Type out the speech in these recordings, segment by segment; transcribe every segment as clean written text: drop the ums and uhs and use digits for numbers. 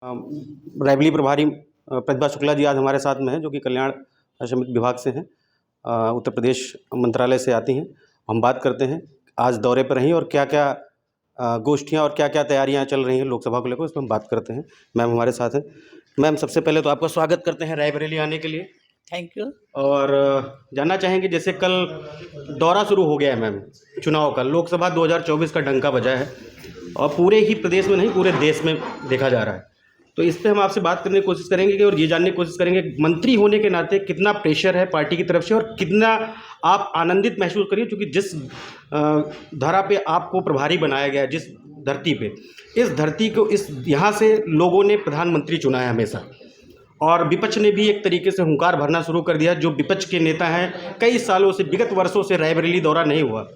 रायबरेली प्रभारी प्रतिभा शुक्ला जी आज हमारे साथ में हैं, जो कि कल्याण समिति विभाग से हैं, उत्तर प्रदेश मंत्रालय से आती हैं। हम बात करते हैं आज दौरे पर रहीं और क्या क्या गोष्ठियाँ और क्या क्या तैयारियाँ चल रही हैं लोकसभा को लेकर, उस पर हम बात करते हैं। मैम हमारे साथ हैं। मैम, सबसे पहले तो आपका स्वागत करते हैं रायबरेली आने के लिए। Thank you. और जानना चाहेंगे, जैसे कल दौरा शुरू हो गया है मैम, चुनाव का, लोकसभा 2024 का डंका बजा है और पूरे ही प्रदेश में नहीं, पूरे देश में देखा जा रहा है। तो इस पर हम आपसे बात करने की कोशिश करेंगे कि, और ये जानने की कोशिश करेंगे, मंत्री होने के नाते कितना प्रेशर है पार्टी की तरफ से और कितना आप आनंदित महसूस करिए, क्योंकि जिस धरा पे आपको प्रभारी बनाया गया है, जिस धरती पे, इस धरती को, इस यहाँ से लोगों ने प्रधानमंत्री चुना है हमेशा, और विपक्ष ने भी एक तरीके से हुंकार भरना शुरू कर दिया। जो विपक्ष के नेता हैं, कई सालों से, विगत वर्षों से रायबरेली दौरा नहीं हुआ,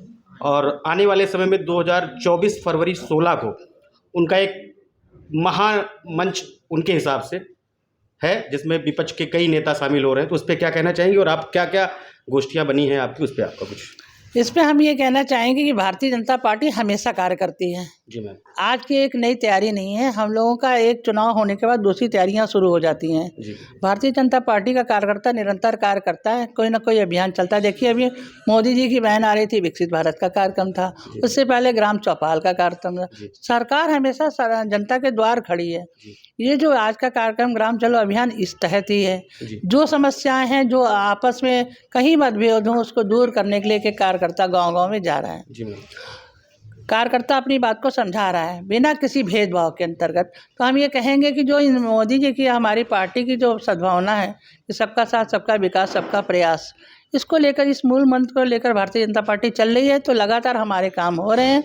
और आने वाले समय में 2024 फरवरी 16 को उनका एक महामंच उनके हिसाब से है, जिसमें विपक्ष के कई नेता शामिल हो रहे हैं। तो उस पर क्या कहना चाहेंगे, और आप क्या क्या गोष्ठियाँ बनी हैं आपकी, उस पर आपका कुछ? इस पे हम ये कहना चाहेंगे कि भारतीय जनता पार्टी हमेशा कार्य करती है। जी मैम। आज की एक नई तैयारी नहीं है, हम लोगों का एक चुनाव होने के बाद दूसरी तैयारियां शुरू हो जाती हैं। जी। भारतीय जनता पार्टी का कार्यकर्ता निरंतर कार्य करता है, कोई ना कोई अभियान चलता है। देखिए, अभी मोदी जी की बहन आ रही थी, विकसित भारत का कार्यक्रम था, उससे पहले ग्राम चौपाल का कार्यक्रम था। सरकार हमेशा जनता के द्वार खड़ी है। ये जो आज का कार्यक्रम ग्राम चलो अभियान, इस तहत ही है। जो समस्याएं हैं, जो आपस में कहीं मतभेद हो, उसको दूर करने के लिए के कार्यकर्ता गांव-गांव में जा रहा है। जी मैम। कार्यकर्ता अपनी बात को समझा रहा है बिना किसी भेदभाव के अंतर्गत। तो हम ये कहेंगे कि जो इन मोदी जी की, हमारी पार्टी की जो सद्भावना है कि सबका साथ, सबका विकास, सबका प्रयास, इसको लेकर, इस मूल मंत्र को लेकर भारतीय जनता पार्टी चल रही है। तो लगातार हमारे काम हो रहे हैं।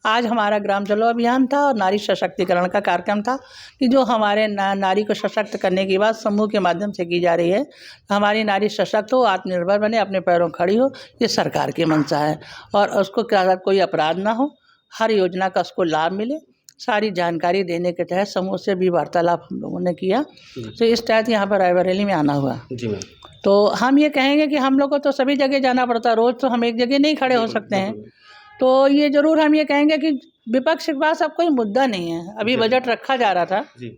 आज हमारा ग्राम चलो अभियान था और नारी सशक्तिकरण का कार्यक्रम था कि जो हमारे नारी को सशक्त करने की बात समूह के माध्यम से की जा रही है। हमारी नारी सशक्त हो, आत्मनिर्भर बने, अपने पैरों खड़ी हो, ये सरकार की मंशा है। और उसको क्या कोई अपराध ना हो, हर योजना का उसको लाभ मिले, सारी जानकारी देने के तहत समूह से भी वार्तालाप हम लोगों ने किया। तो इस तहत यहाँ पर रायबरेली में आना हुआ। जी मैम। तो हम ये कहेंगे कि हम लोग को तो सभी जगह जाना पड़ता है, रोज़ तो हम एक जगह नहीं खड़े हो सकते हैं। तो ये ज़रूर हम ये कहेंगे कि विपक्ष के पास अब कोई मुद्दा नहीं है। अभी बजट रखा जा रहा था जी,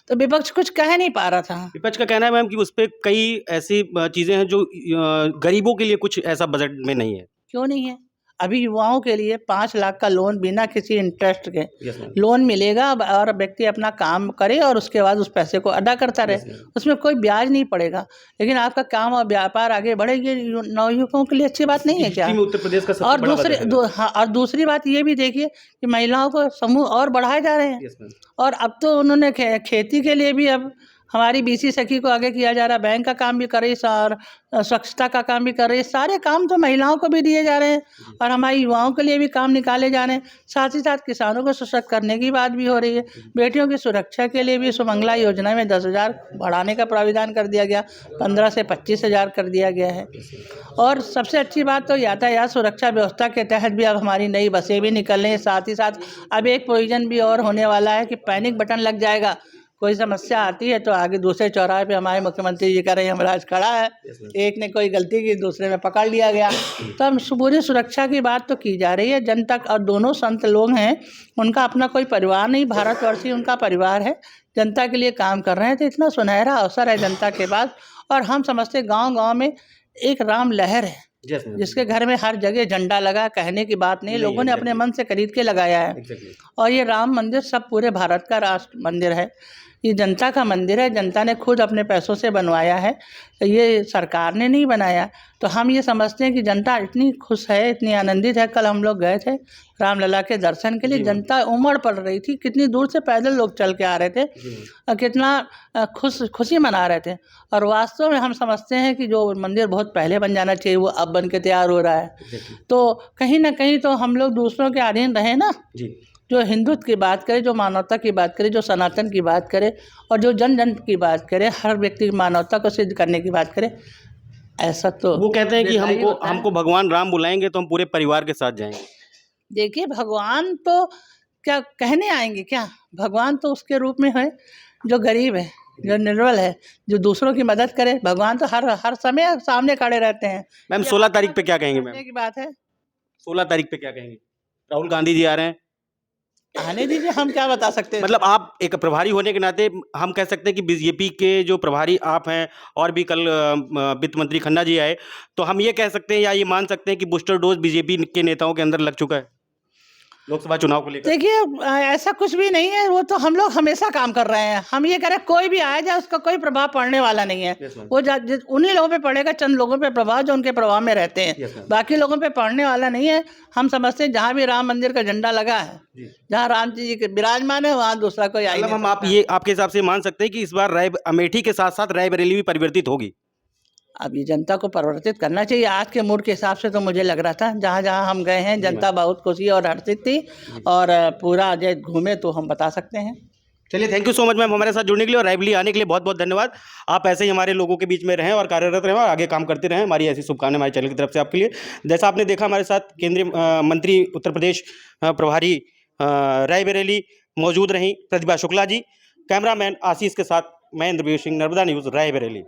तो विपक्ष कुछ कह नहीं पा रहा था। विपक्ष का कहना है मैम कि उस पर कई ऐसी चीज़ें हैं जो गरीबों के लिए कुछ ऐसा बजट में नहीं है। क्यों नहीं है? अभी युवाओं के लिए 5 लाख का लोन बिना किसी इंटरेस्ट के यस मैम। लोन मिलेगा, और व्यक्ति अपना काम करे और उसके बाद उस पैसे को अदा करता रहे। उसमें कोई ब्याज नहीं पड़ेगा, लेकिन आपका काम और व्यापार आगे बढ़े। ये नवयुवकों के लिए अच्छी बात नहीं है क्या? उत्तर प्रदेश का सबसे बड़ा बजट है। और दूसरी बात ये भी देखिए कि महिलाओं को समूह और बढ़ाए जा रहे हैं। Yes ma'am. और अब तो उन्होंने खेती के लिए भी अब हमारी बीसी सखी को आगे किया जा रहा है। बैंक का काम भी कर रही है और स्वच्छता का काम भी कर रही है। सारे काम तो महिलाओं को भी दिए जा रहे हैं और हमारे युवाओं के लिए भी काम निकाले जा रहे हैं। साथ ही साथ किसानों को सशक्त करने की बात भी हो रही है। बेटियों की सुरक्षा के लिए भी सुमंगला योजना में 10,000 बढ़ाने का प्राविधान कर दिया गया, 15 से 25,000 कर दिया गया है। और सबसे अच्छी बात तो यातायात सुरक्षा व्यवस्था के तहत भी अब हमारी नई बसें भी निकल रही हैं। साथ ही साथ अब एक प्रोविज़न भी और होने वाला है कि पैनिक बटन लग जाएगा। कोई समस्या आती है तो आगे दूसरे चौराहे पे हमारे मुख्यमंत्री जी कह रहे हैं यमराज खड़ा है, एक ने कोई गलती की, दूसरे में पकड़ लिया गया। तो हम पूरी सुरक्षा की बात तो की जा रही है। जनता और दोनों संत लोग हैं, उनका अपना कोई परिवार नहीं, भारतवर्षी उनका परिवार है, जनता के लिए काम कर रहे हैं। तो इतना सुनहरा अवसर है जनता के पास। और हम समझते गाँव-गाँव में एक राम लहर है, जिसके घर में हर जगह झंडा लगा, कहने की बात नहीं, लोगों ने अपने मन से खरीद के लगाया है। और ये राम मंदिर सब पूरे भारत का राष्ट्र मंदिर है। ये जनता का मंदिर है, जनता ने खुद अपने पैसों से बनवाया है, तो ये सरकार ने नहीं बनाया। तो हम ये समझते हैं कि जनता इतनी खुश है, इतनी आनंदित है। कल हम लोग गए थे रामलला के दर्शन के लिए, जनता उमड़ पड़ रही थी, कितनी दूर से पैदल लोग चल के आ रहे थे और कितना खुशी मना रहे थे। और वास्तव में हम समझते हैं कि जो मंदिर बहुत पहले बन जाना चाहिए, वो अब बन के तैयार हो रहा है। तो कहीं ना कहीं तो हम लोग दूसरों के अधीन रहे ना। जो हिंदुत्व की बात करे, जो मानवता की बात करे, जो सनातन की बात करे, और जो जन जन की बात करे, हर व्यक्ति की मानवता को सिद्ध करने की बात करे, ऐसा तो वो कहते हैं कि हमको भगवान राम बुलाएंगे तो हम पूरे परिवार के साथ जाएंगे। देखिए, भगवान तो क्या कहने आएंगे क्या? भगवान तो उसके रूप में है जो गरीब है, जो निर्बल है, जो दूसरों की मदद करे। भगवान तो हर समय सामने खड़े रहते हैं। मैम 16 तारीख पे क्या कहेंगे? मैम की बात है, 16 तारीख पे क्या कहेंगे? राहुल गांधी जी आ रहे हैं। आने दीजिए, हम क्या बता सकते हैं। मतलब आप एक प्रभारी होने के नाते हम कह सकते हैं कि बीजेपी के जो प्रभारी आप हैं और भी कल वित्त मंत्री खन्ना जी आए, तो हम ये कह सकते हैं या ये मान सकते हैं कि बूस्टर डोज बीजेपी के नेताओं के अंदर लग चुका है लोकसभा चुनाव को लेकर? देखिए ऐसा कुछ भी नहीं है, वो तो हम लोग हमेशा काम कर रहे हैं। हम ये कह रहे हैं कोई भी आया जाए उसका कोई प्रभाव पड़ने वाला नहीं है। Yes, ma'am. वो उन्हीं लोगों पे पड़ेगा, चंद लोगों पे प्रभाव जो उनके प्रभाव में रहते हैं। Yes, ma'am. बाकी लोगों पे पड़ने वाला नहीं है। हम समझते हैं जहाँ भी राम मंदिर का झंडा लगा है, जी। जहाँ राम जी के विराजमान है, वहाँ दूसरा कोई आई मतलब नहीं हम आप सकता। ये आपके हिसाब से मान सकते हैं कि इस बार अमेठी के साथ साथ रायबरेली भी परिवर्तित होगी? अब ये जनता को परिवर्तित करना चाहिए। आज के मूड के हिसाब से तो मुझे लग रहा था, जहाँ जहाँ हम गए हैं जनता बहुत खुशी और हर्षित थी, और पूरा जो घूमे तो हम बता सकते हैं। चलिए, thank you so much ma'am हमारे साथ जुड़ने के लिए और रायबरेली आने के लिए बहुत बहुत धन्यवाद। आप ऐसे ही हमारे लोगों के बीच में रहें और कार्यरत रहें और आगे काम करते रहें। हमारी ऐसी शुभकामनाएं हमारे चैनल की तरफ से आपके लिए। जैसा आपने देखा, हमारे साथ केंद्रीय मंत्री उत्तर प्रदेश प्रभारी रायबरेली मौजूद रहीं प्रतिभा शुक्ला जी। कैमरामैन आशीष के साथ मैं इंद्रवीर सिंह, नर्मदा न्यूज़, रायबरेली।